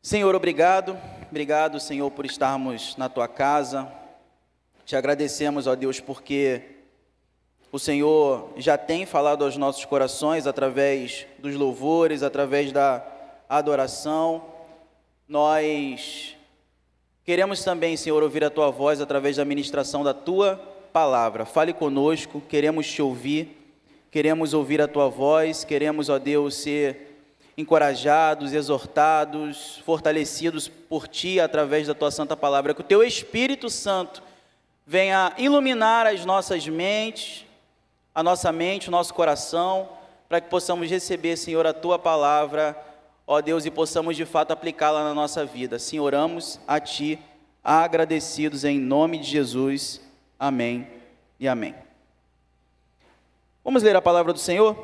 Senhor, obrigado, Senhor, por estarmos na Tua casa. Te agradecemos, ó Deus, porque o Senhor já tem falado aos nossos corações através dos louvores, através da adoração. Nós queremos também, Senhor, ouvir a Tua voz através da ministração da Tua palavra. Fale conosco, queremos Te ouvir, queremos ouvir a Tua voz, queremos, ó Deus, ser encorajados, exortados, fortalecidos por Ti através da Tua santa palavra. Que o Teu Espírito Santo venha iluminar as nossas mentes, a nossa mente, o nosso coração, para que possamos receber, Senhor, a Tua palavra, ó Deus, e possamos de fato aplicá-la na nossa vida. Assim oramos a Ti, agradecidos em nome de Jesus. Amém e amém. Vamos ler a palavra do Senhor?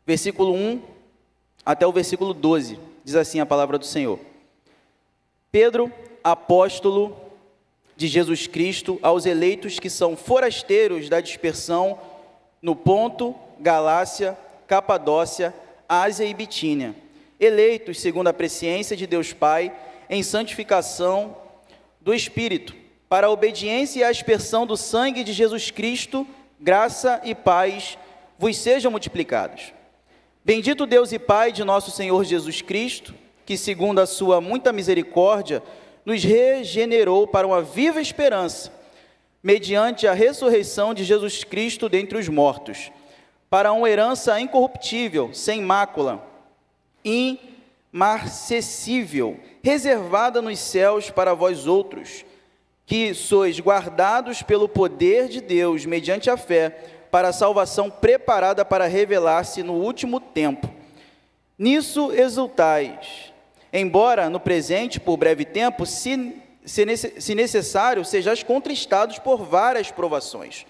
Versículo 1 até o versículo 12, diz assim a palavra do Senhor. Pedro, apóstolo de Jesus Cristo, aos eleitos que são forasteiros da dispersão no Ponto, Galácia, Capadócia, Ásia e Bitínia, eleitos segundo a presciência de Deus Pai, em santificação do Espírito, para a obediência e a aspersão do sangue de Jesus Cristo, graça e paz vos sejam multiplicados. Bendito Deus e Pai de nosso Senhor Jesus Cristo, que segundo a sua muita misericórdia, nos regenerou para uma viva esperança, mediante a ressurreição de Jesus Cristo dentre os mortos, para uma herança incorruptível, sem mácula, imarcessível, reservada nos céus para vós outros, que sois guardados pelo poder de Deus, mediante a fé, para a salvação preparada para revelar-se no último tempo. Nisso exultais, embora no presente, por breve tempo, se necessário, sejais contristados por várias provações,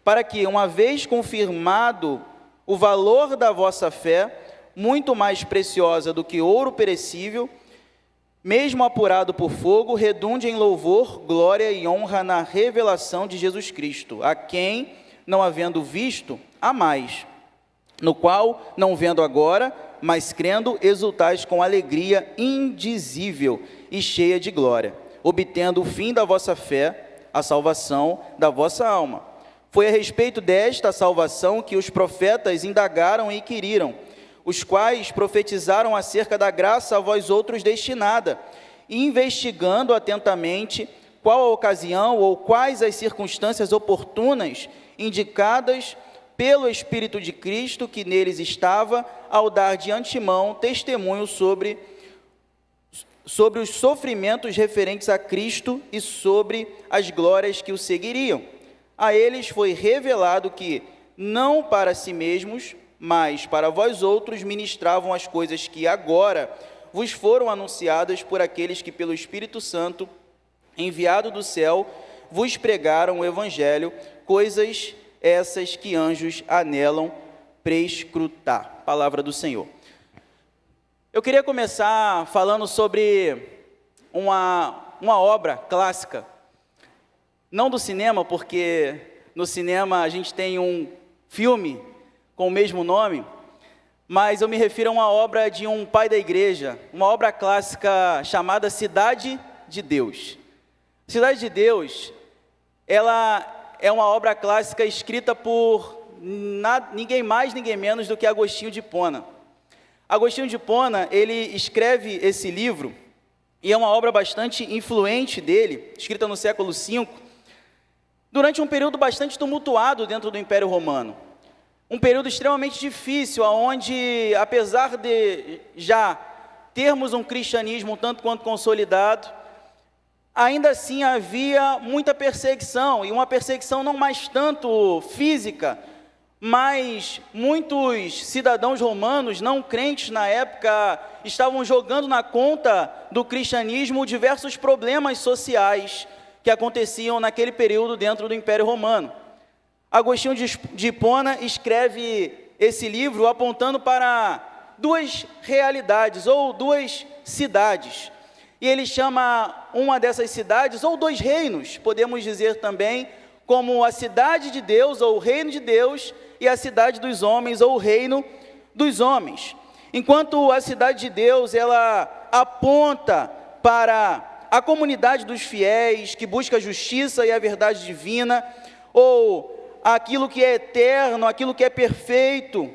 para que, uma vez confirmado o valor da vossa fé, muito mais preciosa do que ouro perecível, mesmo apurado por fogo, redunde em louvor, glória e honra na revelação de Jesus Cristo, a quem, não havendo visto, há mais, no qual, não vendo agora, mas crendo, exultais com alegria indizível e cheia de glória, obtendo o fim da vossa fé, a salvação da vossa alma. Foi a respeito desta salvação que os profetas indagaram e inquiriram, os quais profetizaram acerca da graça a vós outros destinada, investigando atentamente qual a ocasião ou quais as circunstâncias oportunas indicadas pelo Espírito de Cristo que neles estava, ao dar de antemão testemunho sobre os sofrimentos referentes a Cristo e sobre as glórias que o seguiriam. A eles foi revelado que, não para si mesmos, mas para vós outros, ministravam as coisas que agora vos foram anunciadas por aqueles que pelo Espírito Santo, enviado do céu, vos pregaram o Evangelho, coisas essas que anjos anelam prescrutar. Palavra do Senhor. Eu queria começar falando sobre uma obra clássica, não do cinema, porque no cinema a gente tem um filme com o mesmo nome, mas eu me refiro a uma obra de um pai da igreja, uma obra clássica chamada Cidade de Deus. Cidade de Deus, ela é uma obra clássica escrita por ninguém mais, ninguém menos do que Agostinho de Hipona. Agostinho de Hipona, ele escreve esse livro, e é uma obra bastante influente dele, escrita no século V, durante um período bastante tumultuado dentro do Império Romano. Um período extremamente difícil, onde, apesar de já termos um cristianismo tanto quanto consolidado, ainda assim havia muita perseguição, e uma perseguição não mais tanto física, mas muitos cidadãos romanos, não crentes na época, estavam jogando na conta do cristianismo diversos problemas sociais que aconteciam naquele período dentro do Império Romano. Agostinho de Hipona escreve esse livro apontando para duas realidades, ou duas cidades, e ele chama uma dessas cidades, ou dois reinos, podemos dizer também, como a cidade de Deus, ou o reino de Deus, e a cidade dos homens, ou o reino dos homens. Enquanto a cidade de Deus, ela aponta para a comunidade dos fiéis, que busca a justiça e a verdade divina, ou aquilo que é eterno, aquilo que é perfeito,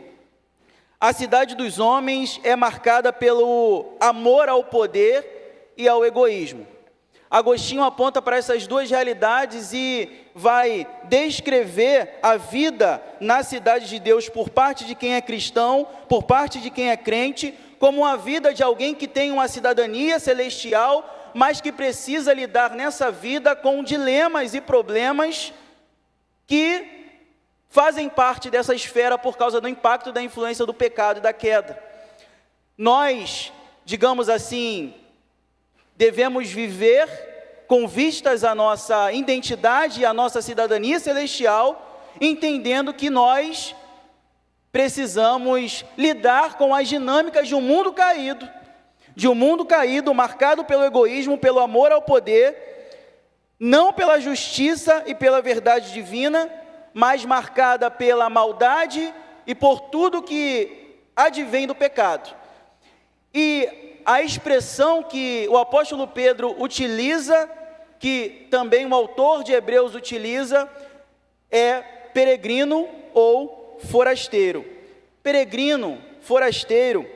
a cidade dos homens é marcada pelo amor ao poder e ao egoísmo. Agostinho aponta para essas duas realidades e vai descrever a vida na cidade de Deus por parte de quem é cristão, por parte de quem é crente, como a vida de alguém que tem uma cidadania celestial, mas que precisa lidar nessa vida com dilemas e problemas que fazem parte dessa esfera por causa do impacto da influência do pecado e da queda. Nós, digamos assim, devemos viver com vistas à nossa identidade e à nossa cidadania celestial, entendendo que nós precisamos lidar com as dinâmicas de um mundo caído, marcado pelo egoísmo, pelo amor ao poder, não pela justiça e pela verdade divina, mas marcada pela maldade e por tudo que advém do pecado. E a expressão que o apóstolo Pedro utiliza, que também o autor de Hebreus utiliza, é peregrino ou forasteiro. Peregrino, forasteiro,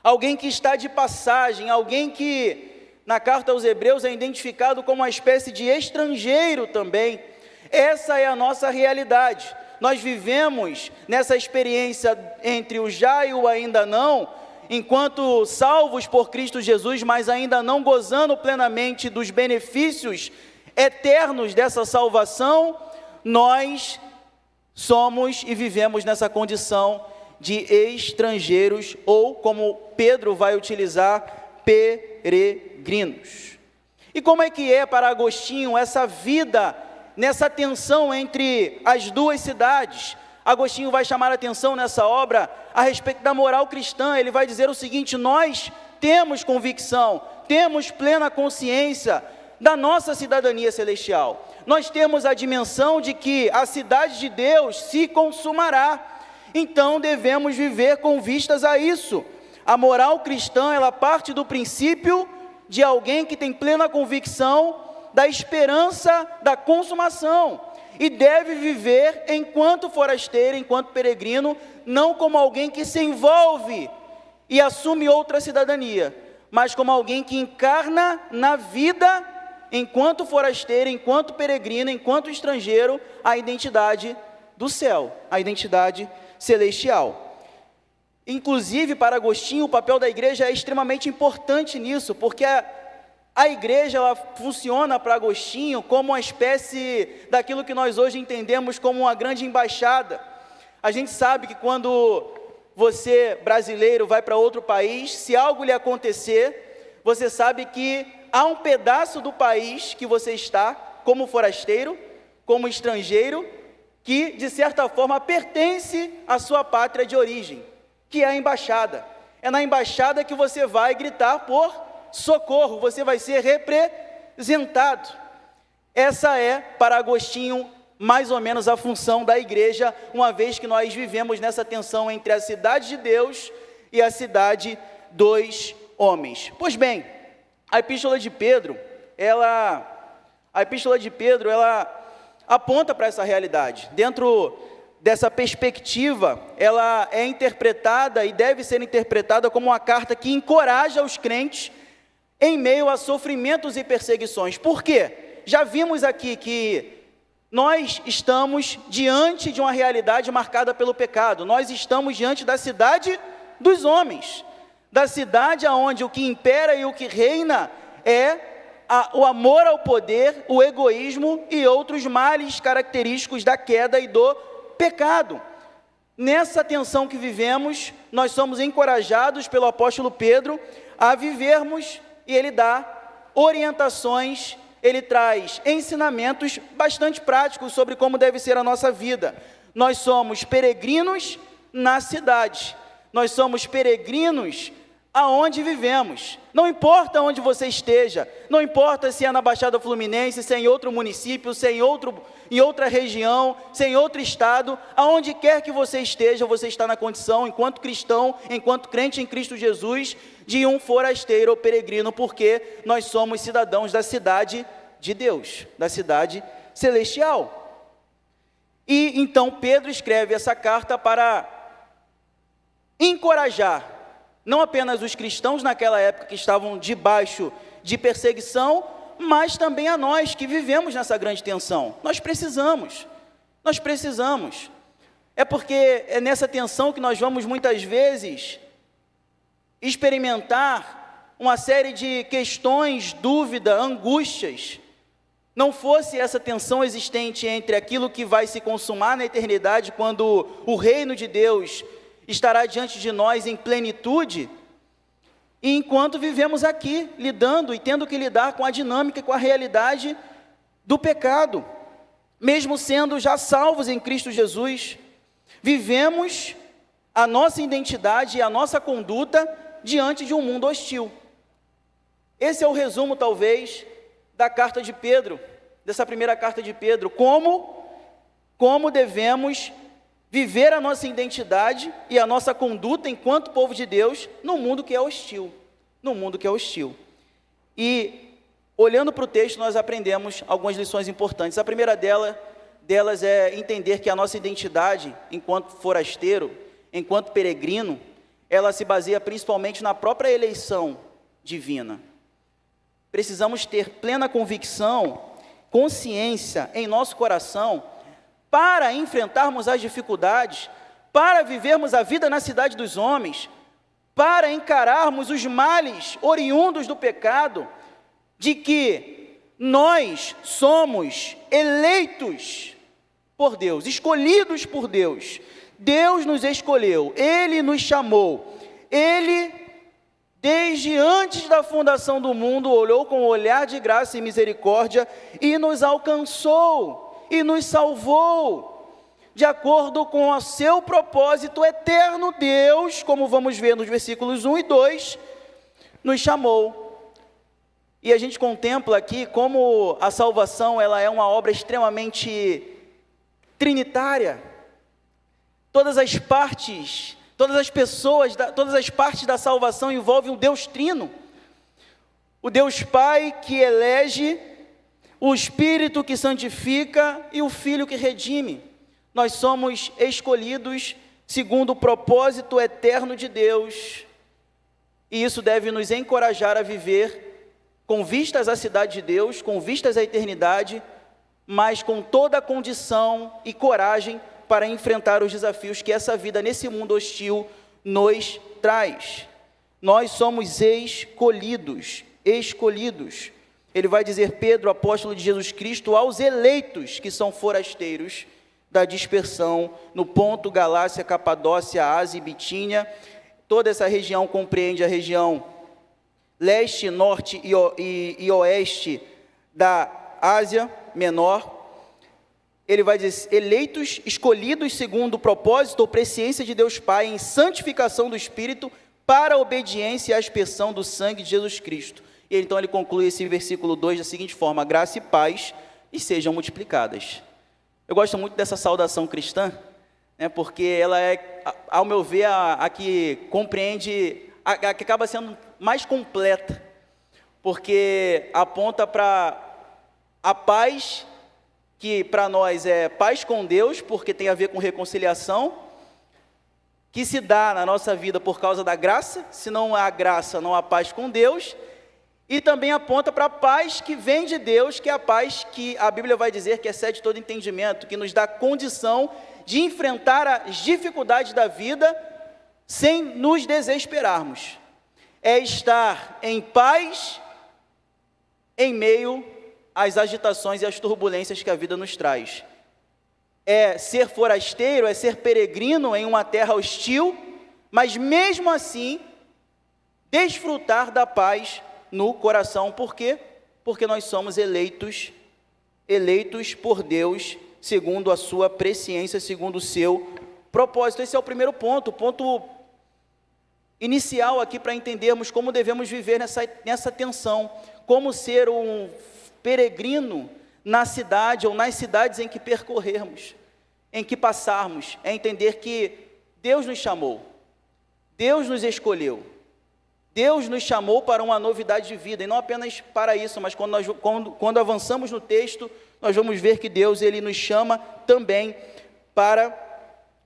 alguém que está de passagem, alguém que na carta aos Hebreus é identificado como uma espécie de estrangeiro também. Essa é a nossa realidade. Nós vivemos nessa experiência entre o já e o ainda não, enquanto salvos por Cristo Jesus, mas ainda não gozando plenamente dos benefícios eternos dessa salvação, nós somos e vivemos nessa condição de estrangeiros, ou como Pedro vai utilizar, peregrinos. E como é que é para Agostinho essa vida nessa tensão entre as duas cidades? Agostinho vai chamar a atenção nessa obra a respeito da moral cristã. Ele vai dizer o seguinte: nós temos convicção, temos plena consciência da nossa cidadania celestial. Nós temos a dimensão de que a cidade de Deus se consumará. Então devemos viver com vistas a isso. A moral cristã, ela parte do princípio de alguém que tem plena convicção da esperança da consumação, e deve viver enquanto forasteiro, enquanto peregrino, não como alguém que se envolve e assume outra cidadania, mas como alguém que encarna na vida, enquanto forasteiro, enquanto peregrino, enquanto estrangeiro, a identidade do céu, a identidade celestial. Inclusive, para Agostinho, o papel da igreja é extremamente importante nisso, porque a igreja, ela funciona para Agostinho como uma espécie daquilo que nós hoje entendemos como uma grande embaixada. A gente sabe que quando você, brasileiro, vai para outro país, se algo lhe acontecer, você sabe que há um pedaço do país que você está, como forasteiro, como estrangeiro, que de certa forma pertence à sua pátria de origem, que é a embaixada. É na embaixada que você vai gritar por socorro, você vai ser representado. Essa é, para Agostinho, mais ou menos a função da igreja, uma vez que nós vivemos nessa tensão entre a cidade de Deus e a cidade dos homens. Pois bem, a epístola de Pedro, ela aponta para essa realidade. Dentro dessa perspectiva, ela é interpretada e deve ser interpretada como uma carta que encoraja os crentes em meio a sofrimentos e perseguições. Por quê? Já vimos aqui que nós estamos diante de uma realidade marcada pelo pecado. Nós estamos diante da cidade dos homens, da cidade onde o que impera e o que reina é o amor ao poder, o egoísmo e outros males característicos da queda e do pecado. Nessa tensão que vivemos, nós somos encorajados pelo apóstolo Pedro a vivermos, e ele dá orientações, ele traz ensinamentos bastante práticos sobre como deve ser a nossa vida. Nós somos peregrinos na cidade, nós somos peregrinos aonde vivemos. Não importa onde você esteja, não importa se é na Baixada Fluminense, se é em outro município, se é em outra região, se é em outro estado, aonde quer que você esteja, você está na condição, enquanto cristão, enquanto crente em Cristo Jesus, de um forasteiro ou peregrino, porque nós somos cidadãos da cidade de Deus, da cidade celestial. E então Pedro escreve essa carta para encorajar não apenas os cristãos naquela época que estavam debaixo de perseguição, mas também a nós que vivemos nessa grande tensão. Nós precisamos. É porque é nessa tensão que nós vamos muitas vezes experimentar uma série de questões, dúvida, angústias. Não fosse essa tensão existente entre aquilo que vai se consumar na eternidade, quando o reino de Deus estará diante de nós em plenitude, e enquanto vivemos aqui, lidando e tendo que lidar com a dinâmica e com a realidade do pecado, mesmo sendo já salvos em Cristo Jesus, vivemos a nossa identidade e a nossa conduta diante de um mundo hostil. Esse é o resumo, talvez, da carta de Pedro, dessa primeira carta de Pedro, como devemos viver a nossa identidade e a nossa conduta enquanto povo de Deus no mundo que é hostil, E, olhando para o texto, nós aprendemos algumas lições importantes. A primeira delas é entender que a nossa identidade, enquanto forasteiro, enquanto peregrino, ela se baseia principalmente na própria eleição divina. Precisamos ter plena convicção, consciência em nosso coração, para enfrentarmos as dificuldades, para vivermos a vida na cidade dos homens, para encararmos os males oriundos do pecado, de que nós somos eleitos por Deus, escolhidos por Deus. Deus nos escolheu, Ele nos chamou, Ele, desde antes da fundação do mundo, olhou com um olhar de graça e misericórdia e nos alcançou, e nos salvou, de acordo com o seu propósito eterno. Deus, como vamos ver nos versículos 1 e 2, nos chamou. E a gente contempla aqui como a salvação ela é uma obra extremamente trinitária. Todas as partes da salvação envolvem um Deus trino. O Deus Pai que elege, o Espírito que santifica e o Filho que redime. Nós somos escolhidos segundo o propósito eterno de Deus, e isso deve nos encorajar a viver com vistas à cidade de Deus, com vistas à eternidade, mas com toda a condição e coragem para enfrentar os desafios que essa vida nesse mundo hostil nos traz. Nós somos escolhidos. Ele vai dizer, Pedro, apóstolo de Jesus Cristo, aos eleitos que são forasteiros da dispersão no Ponto, Galácia, Capadócia, Ásia e Bitínia. Toda essa região compreende a região leste, norte e oeste da Ásia Menor. Ele vai dizer, eleitos, escolhidos segundo o propósito ou presciência de Deus Pai, em santificação do Espírito, para a obediência e a aspersão do sangue de Jesus Cristo. E então ele conclui esse versículo 2 da seguinte forma: graça e paz e sejam multiplicadas. Eu gosto muito dessa saudação cristã, né, porque ela é, ao meu ver, a que compreende, a que acaba sendo mais completa, porque aponta para a paz, que para nós é paz com Deus, porque tem a ver com reconciliação, que se dá na nossa vida por causa da graça. Se não há graça, não há paz com Deus. E também aponta para a paz que vem de Deus, que é a paz que a Bíblia vai dizer que excede todo entendimento, que nos dá condição de enfrentar as dificuldades da vida sem nos desesperarmos. É estar em paz em meio às agitações e às turbulências que a vida nos traz. É ser forasteiro, é ser peregrino em uma terra hostil, mas mesmo assim desfrutar da paz no coração. Por quê? Porque nós somos eleitos por Deus, segundo a sua presciência, segundo o seu propósito. Esse é o primeiro ponto. O ponto inicial aqui para entendermos como devemos viver nessa tensão, como ser um peregrino na cidade ou nas cidades em que percorrermos, em que passarmos, é entender que Deus nos chamou, Deus nos escolheu, Deus nos chamou para uma novidade de vida, e não apenas para isso, mas quando avançamos no texto, nós vamos ver que Deus, Ele nos chama também para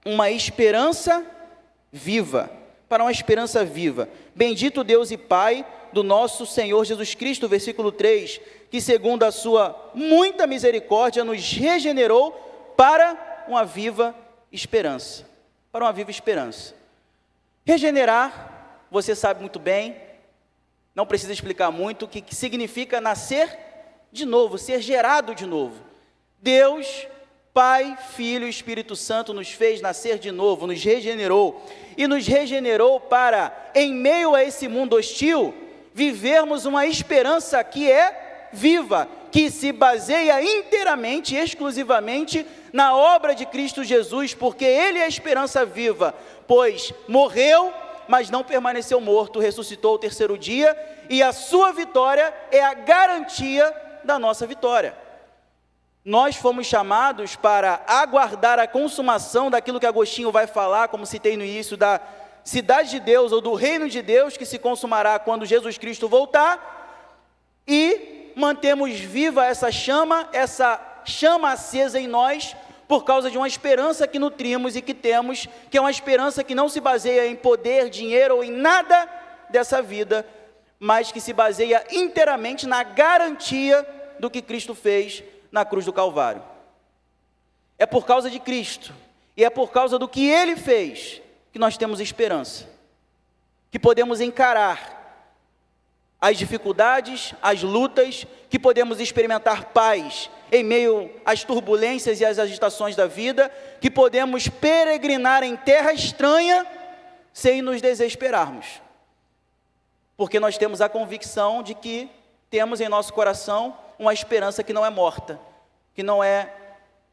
uma esperança viva, para uma esperança viva. Bendito Deus e Pai do nosso Senhor Jesus Cristo, versículo 3, que segundo a sua muita misericórdia nos regenerou para uma viva esperança, para uma viva esperança. Regenerar, você sabe muito bem, não precisa explicar muito, o que significa nascer de novo, ser gerado de novo. Deus, Pai, Filho e Espírito Santo nos fez nascer de novo, nos regenerou, e nos regenerou para, em meio a esse mundo hostil, vivermos uma esperança que é viva, que se baseia inteiramente, exclusivamente na obra de Cristo Jesus, porque Ele é a esperança viva, pois morreu, mas não permaneceu morto, ressuscitou ao terceiro dia, e a sua vitória é a garantia da nossa vitória. Nós fomos chamados para aguardar a consumação daquilo que Agostinho vai falar, como citei no início, da cidade de Deus, ou do reino de Deus, que se consumará quando Jesus Cristo voltar, e mantemos viva essa chama acesa em nós, por causa de uma esperança que nutrimos e que temos, que é uma esperança que não se baseia em poder, dinheiro ou em nada dessa vida, mas que se baseia inteiramente na garantia do que Cristo fez na cruz do Calvário. É por causa de Cristo, e é por causa do que Ele fez, que nós temos esperança, que podemos encarar as dificuldades, as lutas, que podemos experimentar paz em meio às turbulências e às agitações da vida, que podemos peregrinar em terra estranha sem nos desesperarmos, porque nós temos a convicção de que temos em nosso coração uma esperança que não é morta, que não é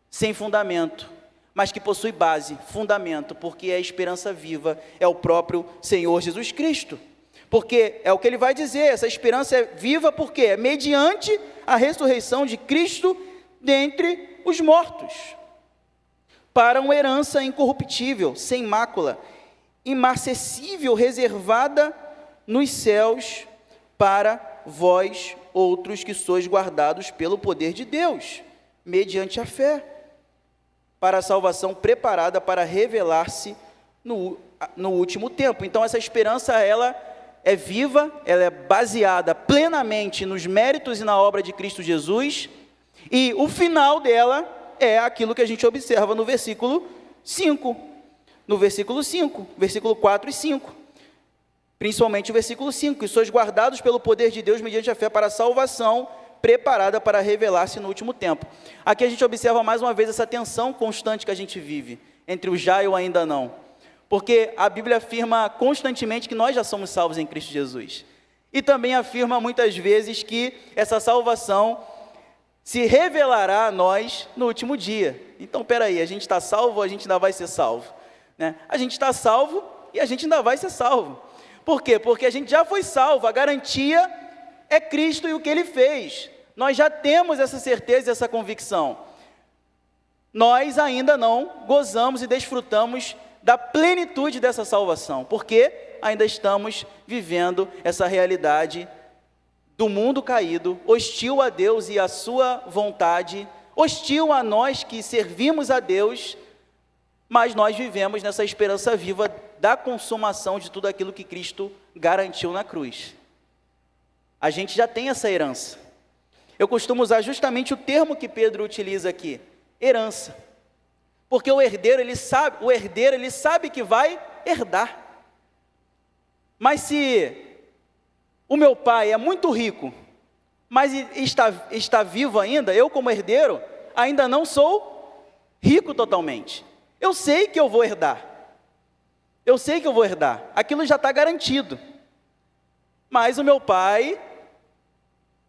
sem fundamento, mas que possui base, fundamento, porque a esperança viva é o próprio Senhor Jesus Cristo. Porque é o que ele vai dizer, essa esperança é viva porque é mediante a ressurreição de Cristo dentre os mortos, para uma herança incorruptível, sem mácula, imarcessível, reservada nos céus para vós outros que sois guardados pelo poder de Deus, mediante a fé, para a salvação preparada para revelar-se no último tempo. Então essa esperança, ela é viva, ela é baseada plenamente nos méritos e na obra de Cristo Jesus, e o final dela é aquilo que a gente observa no versículo 5, versículo 4 e 5, principalmente o versículo 5, e sois guardados pelo poder de Deus mediante a fé para a salvação preparada para revelar-se no último tempo. Aqui a gente observa mais uma vez essa tensão constante que a gente vive, entre o já e o ainda não, porque a Bíblia afirma constantemente que nós já somos salvos em Cristo Jesus, e também afirma muitas vezes que essa salvação se revelará a nós no último dia. Então, peraí, a gente está salvo ou a gente ainda vai ser salvo? Né? A gente está salvo e a gente ainda vai ser salvo. Por quê? Porque a gente já foi salvo, a garantia é Cristo e o que Ele fez. Nós já temos essa certeza e essa convicção. Nós ainda não gozamos e desfrutamos da plenitude dessa salvação, porque ainda estamos vivendo essa realidade do mundo caído, hostil a Deus e a sua vontade, hostil a nós que servimos a Deus, mas nós vivemos nessa esperança viva da consumação de tudo aquilo que Cristo garantiu na cruz. A gente já tem essa herança. Eu costumo usar justamente o termo que Pedro utiliza aqui, herança. Porque o herdeiro, ele sabe que vai herdar. Mas se o meu pai é muito rico, mas está vivo ainda, eu como herdeiro, ainda não sou rico totalmente. Eu sei que eu vou herdar. Aquilo já está garantido. Mas o meu pai,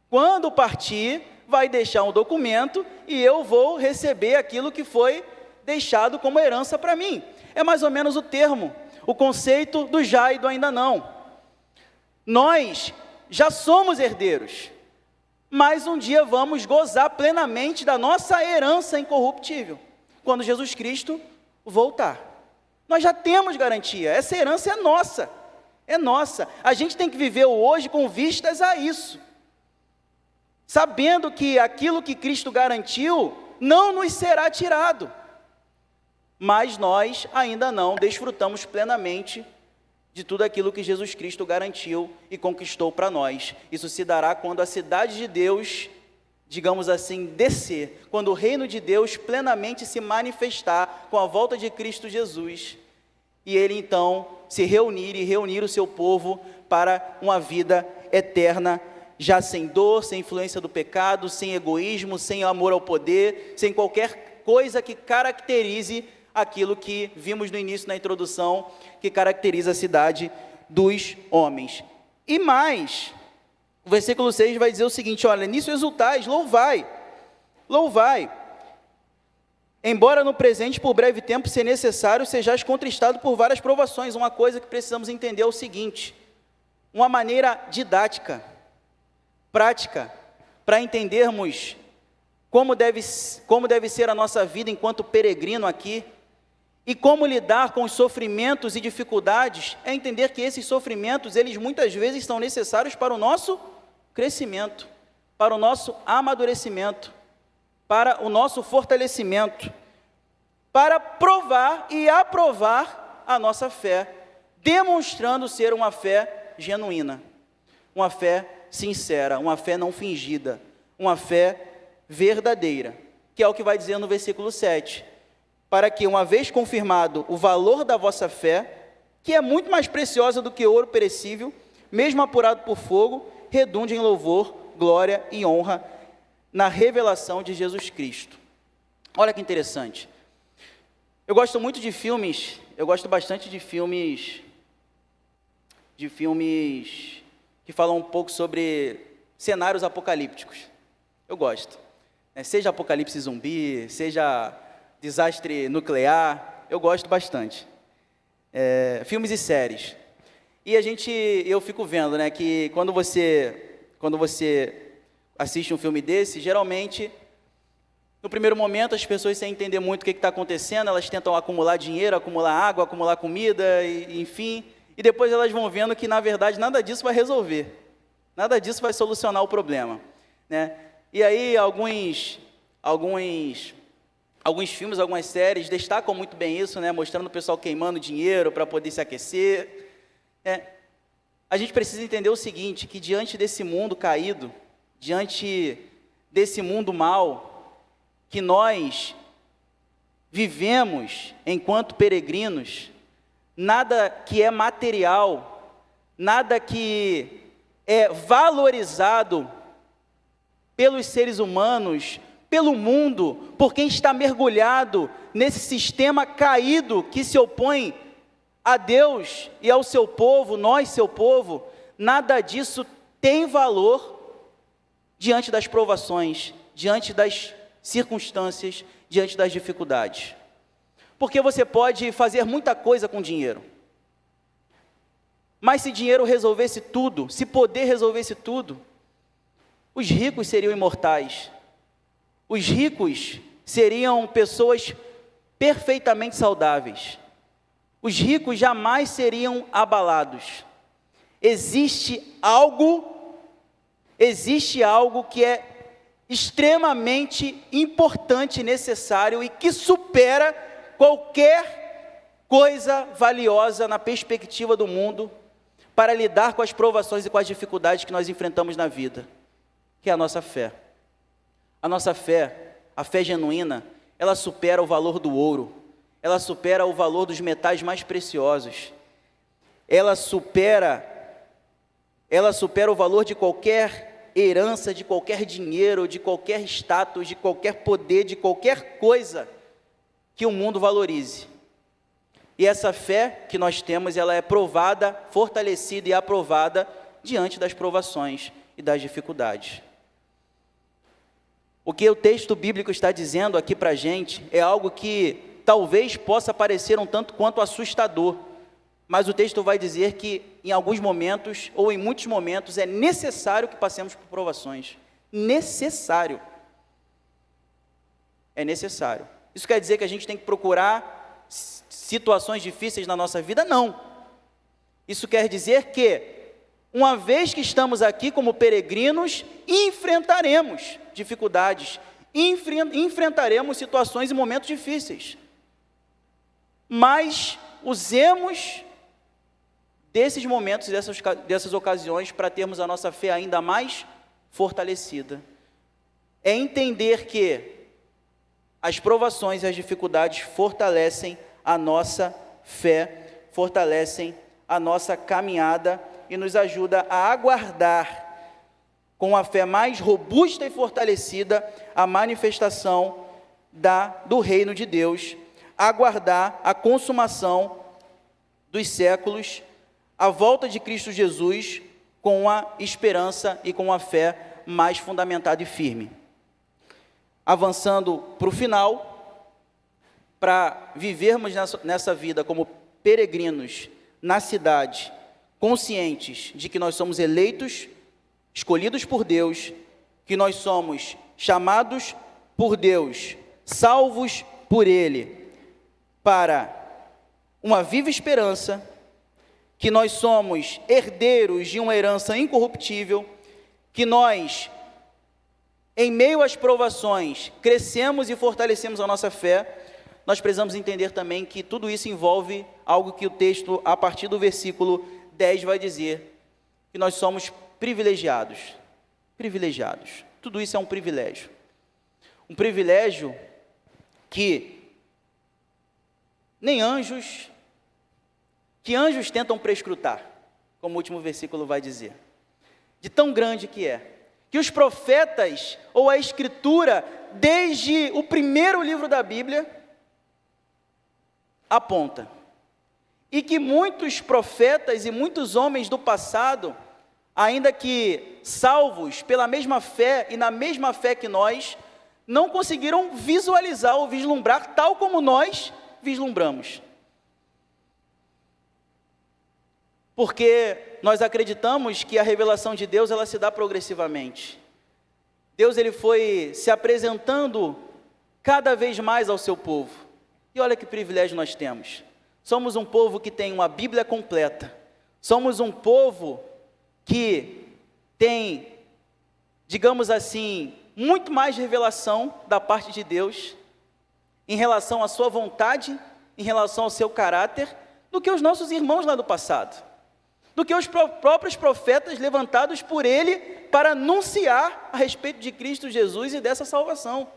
quando partir, vai deixar um documento e eu vou receber aquilo que foi deixado como herança para mim. É mais ou menos o termo, o conceito do já e do ainda não. Nós já somos herdeiros, mas um dia vamos gozar plenamente da nossa herança incorruptível, quando Jesus Cristo voltar. Nós já temos garantia, essa herança é nossa, é nossa. A gente tem que viver o hoje com vistas a isso, sabendo que aquilo que Cristo garantiu não nos será tirado, mas nós ainda não desfrutamos plenamente de tudo aquilo que Jesus Cristo garantiu e conquistou para nós. Isso se dará quando a cidade de Deus, digamos assim, descer, quando o reino de Deus plenamente se manifestar com a volta de Cristo Jesus, e Ele então se reunir o seu povo para uma vida eterna, já sem dor, sem influência do pecado, sem egoísmo, sem amor ao poder, sem qualquer coisa que caracterize aquilo que vimos no início, na introdução, que caracteriza a cidade dos homens. E mais, o versículo 6 vai dizer o seguinte: olha, nisso exultais, louvai, embora no presente, por breve tempo, se necessário, sejais contristado por várias provações. Uma coisa que precisamos entender é o seguinte, uma maneira didática, prática, para entendermos como deve ser a nossa vida enquanto peregrino aqui, e como lidar com os sofrimentos e dificuldades, é entender que esses sofrimentos, eles muitas vezes são necessários para o nosso crescimento, para o nosso amadurecimento, para o nosso fortalecimento, para provar e aprovar a nossa fé, demonstrando ser uma fé genuína, uma fé sincera, uma fé não fingida, uma fé verdadeira, que é o que vai dizer no versículo 7, para que, uma vez confirmado o valor da vossa fé, que é muito mais preciosa do que ouro perecível, mesmo apurado por fogo, redunde em louvor, glória e honra na revelação de Jesus Cristo. Olha que interessante. Eu gosto muito de filmes, eu gosto bastante de filmes que falam um pouco sobre cenários apocalípticos. Eu gosto. Seja apocalipse zumbi, seja desastre nuclear, eu gosto bastante. Filmes e séries. E eu fico vendo, né, que quando você assiste um filme desse, geralmente, no primeiro momento, as pessoas, sem entender muito o que está acontecendo, elas tentam acumular dinheiro, acumular água, acumular comida, enfim, e depois elas vão vendo que, na verdade, nada disso vai resolver, nada disso vai solucionar o problema, né? E aí, alguns filmes, algumas séries destacam muito bem isso, né? Mostrando o pessoal queimando dinheiro para poder se aquecer. A gente precisa entender o seguinte, que diante desse mundo caído, diante desse mundo mal, que nós vivemos enquanto peregrinos, nada que é material, nada que é valorizado pelos seres humanos, pelo mundo, por quem está mergulhado nesse sistema caído que se opõe a Deus e ao seu povo, nós, seu povo, nada disso tem valor diante das provações, diante das circunstâncias, diante das dificuldades. Porque você pode fazer muita coisa com dinheiro, mas se dinheiro resolvesse tudo, se poder resolvesse tudo, os ricos seriam imortais, os ricos seriam pessoas perfeitamente saudáveis, os ricos jamais seriam abalados. Existe algo que é extremamente importante, necessário e que supera qualquer coisa valiosa na perspectiva do mundo para lidar com as provações e com as dificuldades que nós enfrentamos na vida, que é a nossa fé. A nossa fé, a fé genuína, ela supera o valor do ouro, ela supera o valor dos metais mais preciosos, ela supera o valor de qualquer herança, de qualquer dinheiro, de qualquer status, de qualquer poder, de qualquer coisa que o mundo valorize. E essa fé que nós temos, ela é provada, fortalecida e aprovada diante das provações e das dificuldades. O que o texto bíblico está dizendo aqui para a gente é algo que talvez possa parecer um tanto quanto assustador, mas o texto vai dizer que em alguns momentos, ou em muitos momentos, é necessário que passemos por provações. Necessário. É necessário. Isso quer dizer que a gente tem que procurar situações difíceis na nossa vida? Não. Isso quer dizer que, uma vez que estamos aqui como peregrinos, enfrentaremos dificuldades, enfrentaremos situações e momentos difíceis. Mas usemos desses momentos, dessas ocasiões, para termos a nossa fé ainda mais fortalecida. É entender que as provações e as dificuldades fortalecem a nossa fé, fortalecem a nossa caminhada e nos ajuda a aguardar, com a fé mais robusta e fortalecida, a manifestação do reino de Deus, aguardar a consumação dos séculos, a volta de Cristo Jesus, com a esperança e com a fé mais fundamentada e firme. Avançando para o final, para vivermos nessa vida como peregrinos na cidade, conscientes de que nós somos eleitos, escolhidos por Deus, que nós somos chamados por Deus, salvos por Ele, para uma viva esperança, que nós somos herdeiros de uma herança incorruptível, que nós, em meio às provações, crescemos e fortalecemos a nossa fé. Nós precisamos entender também que tudo isso envolve algo que o texto, a partir do versículo 10, vai dizer, que nós somos privilegiados. Privilegiados. Tudo isso é um privilégio. Um privilégio que anjos tentam prescrutar, como o último versículo vai dizer. De tão grande que é. Que os profetas, ou a Escritura, desde o primeiro livro da Bíblia, aponta. E que muitos profetas e muitos homens do passado, ainda que salvos pela mesma fé e na mesma fé que nós, não conseguiram visualizar ou vislumbrar tal como nós vislumbramos. Porque nós acreditamos que a revelação de Deus, ela se dá progressivamente. Deus, ele foi se apresentando cada vez mais ao seu povo. E olha que privilégio nós temos. Somos um povo que tem uma Bíblia completa. Somos um povo que tem, digamos assim, muito mais revelação da parte de Deus em relação à sua vontade, em relação ao seu caráter, do que os nossos irmãos lá do passado, do que os próprios profetas levantados por Ele para anunciar a respeito de Cristo Jesus e dessa salvação.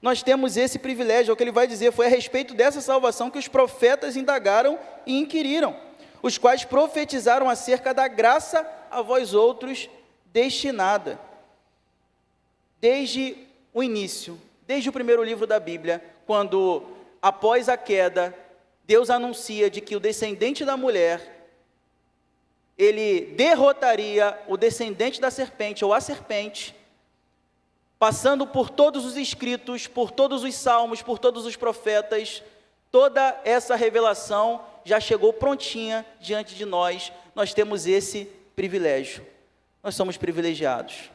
Nós temos esse privilégio, é o que ele vai dizer, foi a respeito dessa salvação que os profetas indagaram e inquiriram, os quais profetizaram acerca da graça a vós outros destinada. Desde o início, desde o primeiro livro da Bíblia, quando, após a queda, Deus anuncia de que o descendente da mulher, ele derrotaria o descendente da serpente, ou a serpente, passando por todos os escritos, por todos os salmos, por todos os profetas, toda essa revelação já chegou prontinha diante de nós. Nós temos esse privilégio, nós somos privilegiados.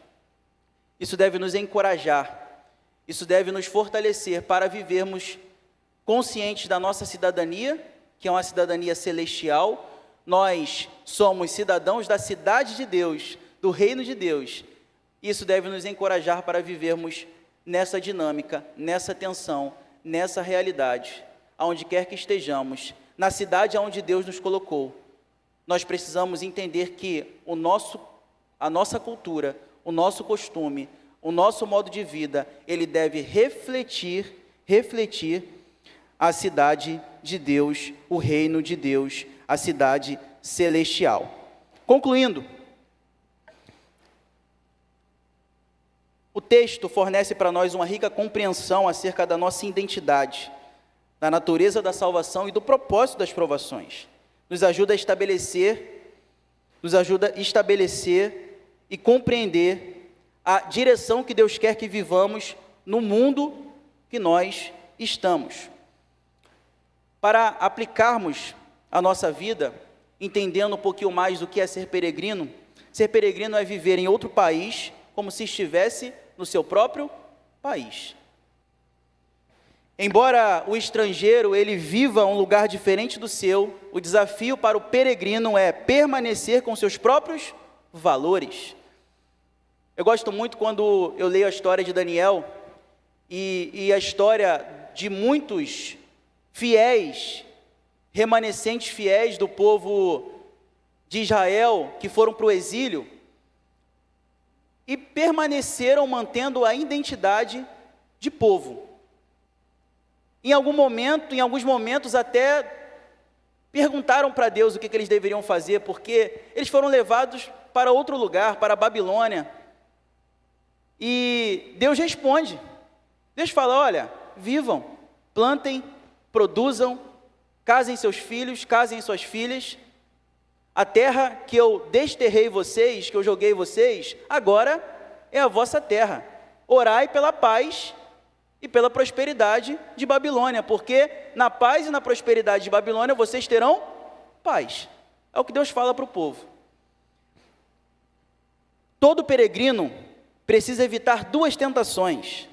Isso deve nos encorajar, isso deve nos fortalecer para vivermos conscientes da nossa cidadania, que é uma cidadania celestial. Nós somos cidadãos da cidade de Deus, do reino de Deus. Isso deve nos encorajar para vivermos nessa dinâmica, nessa tensão, nessa realidade, aonde quer que estejamos, na cidade aonde Deus nos colocou. Nós precisamos entender que a nossa cultura, o nosso costume, o nosso modo de vida, ele deve refletir a cidade de Deus, o reino de Deus, a cidade celestial. Concluindo, o texto fornece para nós uma rica compreensão acerca da nossa identidade, da natureza da salvação e do propósito das provações. Nos ajuda a estabelecer e compreender a direção que Deus quer que vivamos no mundo que nós estamos. Para aplicarmos a nossa vida, entendendo um pouquinho mais do que é ser peregrino. Ser peregrino é viver em outro país, como se estivesse no seu próprio país. Embora o estrangeiro ele viva um lugar diferente do seu, o desafio para o peregrino é permanecer com seus próprios valores. Eu gosto muito quando eu leio a história de Daniel e a história de muitos fiéis, remanescentes fiéis do povo de Israel, que foram para o exílio e permaneceram mantendo a identidade de povo. Em alguns momentos até perguntaram para Deus o que eles deveriam fazer, porque eles foram levados para outro lugar, para a Babilônia. E Deus responde. Deus fala: olha, vivam, plantem, produzam, casem seus filhos, casem suas filhas. A terra que eu desterrei vocês, que eu joguei vocês, agora é a vossa terra. Orai pela paz e pela prosperidade de Babilônia, porque na paz e na prosperidade de Babilônia vocês terão paz. É o que Deus fala para o povo. Todo peregrino precisa evitar duas tentações: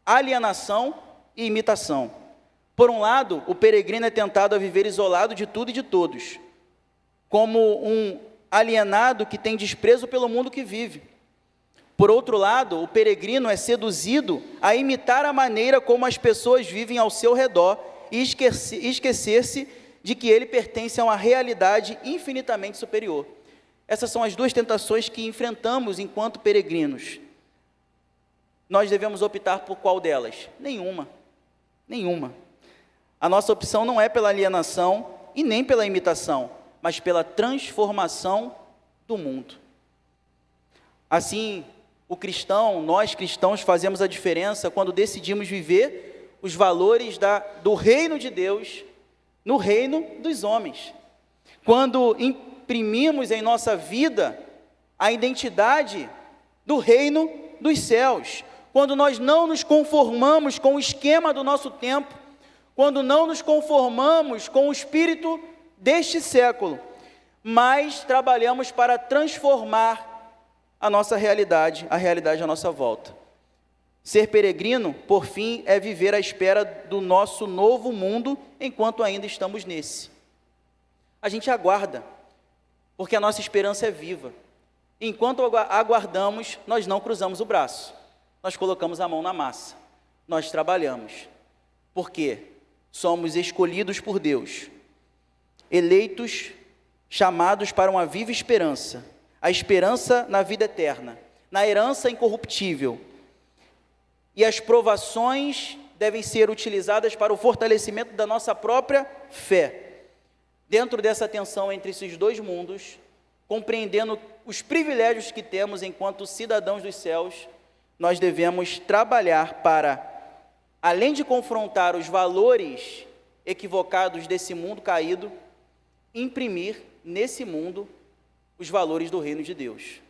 alienação e imitação. Por um lado, o peregrino é tentado a viver isolado de tudo e de todos, como um alienado que tem desprezo pelo mundo que vive. Por outro lado, o peregrino é seduzido a imitar a maneira como as pessoas vivem ao seu redor e esquecer-se de que ele pertence a uma realidade infinitamente superior. Essas são as duas tentações que enfrentamos enquanto peregrinos. Nós devemos optar por qual delas? Nenhuma. Nenhuma. A nossa opção não é pela alienação e nem pela imitação, mas pela transformação do mundo. Assim, nós cristãos fazemos a diferença quando decidimos viver os valores do reino de Deus no reino dos homens. Quando imprimimos em nossa vida a identidade do reino dos céus. Quando nós não nos conformamos com o esquema do nosso tempo, quando não nos conformamos com o espírito deste século, mas trabalhamos para transformar a nossa realidade, a realidade à nossa volta. Ser peregrino, por fim, é viver à espera do nosso novo mundo, enquanto ainda estamos nesse. A gente aguarda, porque a nossa esperança é viva. Enquanto aguardamos, nós não cruzamos o braço, nós colocamos a mão na massa, nós trabalhamos. Por quê? Somos escolhidos por Deus, eleitos, chamados para uma viva esperança, a esperança na vida eterna, na herança incorruptível. E as provações devem ser utilizadas para o fortalecimento da nossa própria fé. Dentro dessa tensão entre esses dois mundos, compreendendo os privilégios que temos enquanto cidadãos dos céus, nós devemos trabalhar para, além de confrontar os valores equivocados desse mundo caído, imprimir nesse mundo os valores do reino de Deus.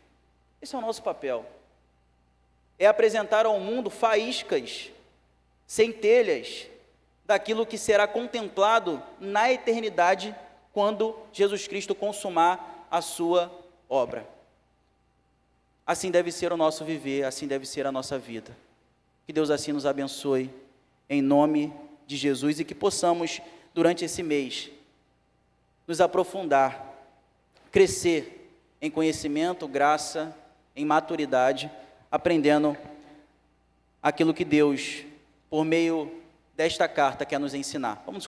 Esse é o nosso papel. É apresentar ao mundo faíscas, centelhas, daquilo que será contemplado na eternidade, quando Jesus Cristo consumar a sua obra. Assim deve ser o nosso viver, assim deve ser a nossa vida. Que Deus assim nos abençoe, em nome de Jesus, e que possamos, durante esse mês, nos aprofundar, crescer em conhecimento, graça, em maturidade, aprendendo aquilo que Deus, por meio desta carta, quer nos ensinar. Vamos